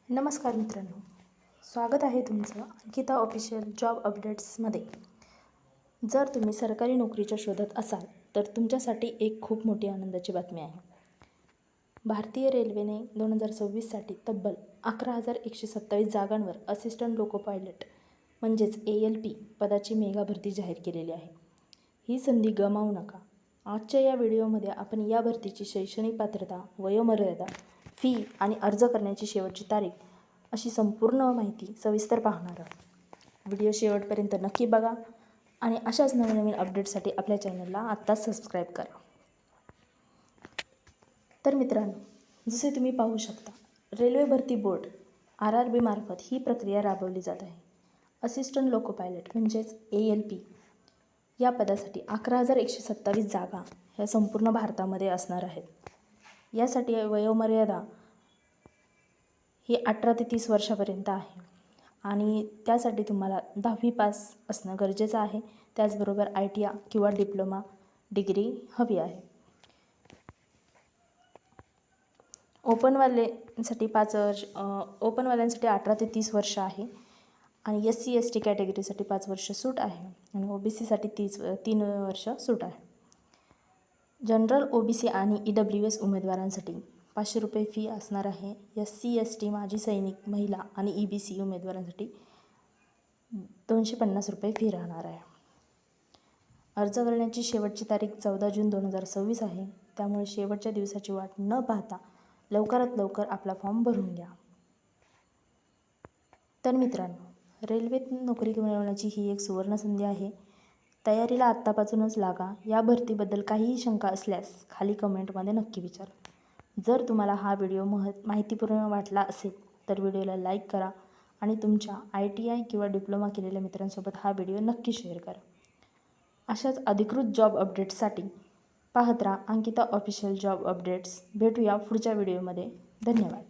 नमस्कार मित्रांनो, स्वागत आहे तुमचं अंकिता ऑफिशियल जॉब अपडेट्समध्ये. जर तुम्ही सरकारी नोकरीच्या शोधात असाल तर तुमच्यासाठी एक खूप मोठी आनंदाची बातमी आहे. भारतीय रेल्वेने 2026साठी तब्बल 11,127 जागांवर असिस्टंट लोको पायलट म्हणजेच ALP पदाची मेगा भरती जाहीर केलेली आहे. ही संधी गमावू नका. आजच्या या व्हिडिओमध्ये आपण या भरतीची शैक्षणिक पात्रता, वयोमर्यादा, फी आणि अर्ज करण्याची शेवटची तारीख अशी संपूर्ण माहिती सविस्तर पाहणार आहोत. व्हिडिओ शेवटपर्यंत नक्की बघा आणि अशाच नवनवीन अपडेट्ससाठी आपल्या चॅनलला आत्ताच सबस्क्राईब करा. तर मित्रांनो, जसे तुम्ही पाहू शकता, रेल्वे भरती बोर्ड RRB मार्फत ही प्रक्रिया राबवली जात आहे. असिस्टंट लोको पायलट म्हणजेच ALP या पदासाठी 11,127 जागा ह्या संपूर्ण भारतामध्ये असणार आहेत. यासाठी वयोमर्यादा ही 18 ते 30 वर्षापर्यंत आहे आणि त्यासाठी तुम्हाला 10वी पास असणं गरजेचं आहे. त्याचबरोबर ITI किंवा डिप्लोमा डिग्री हवी आहे. ओपनवाल्यांसाठी 18 ते 30 वर्ष आहे आणि SC ST कॅटेगरीसाठी 5 वर्ष सूट आहे आणि OBCसाठी 3 वर्ष सूट आहे. जनरल OBC आणि EWS उमेदवारांसाठी 500 रुपये फी असणार आहे. SC ST माजी सैनिक, महिला आणि EBC उमेदवारांसाठी 250 रुपये फी राहणार आहे. अर्ज करण्याची शेवटची तारीख 14 जून 2026 आहे. त्यामुळे शेवटच्या दिवसाची वाट न पाहता लवकरात लवकर आपला फॉर्म भरून घ्या. तर मित्रांनो, रेल्वेत नोकरी मिळवण्याची ही एक सुवर्ण संधी आहे. तयारीला आत्तापासूनच लागा. या भरतीबद्दल काहीही शंका असल्यास खाली कमेंटमध्ये नक्की विचारा. जर तुम्हाला हा व्हिडिओ माहितीपूर्ण वाटला असेल तर व्हिडिओला लाईक करा आणि तुमच्या ITI किंवा डिप्लोमा केलेल्या मित्रांसोबत हा व्हिडिओ नक्की शेअर करा. अशाच अधिकृत जॉब अपडेट्ससाठी पाहत राहा अंकिता ऑफिशियल जॉब अपडेट्स. भेटूया पुढच्या व्हिडिओमध्ये. धन्यवाद.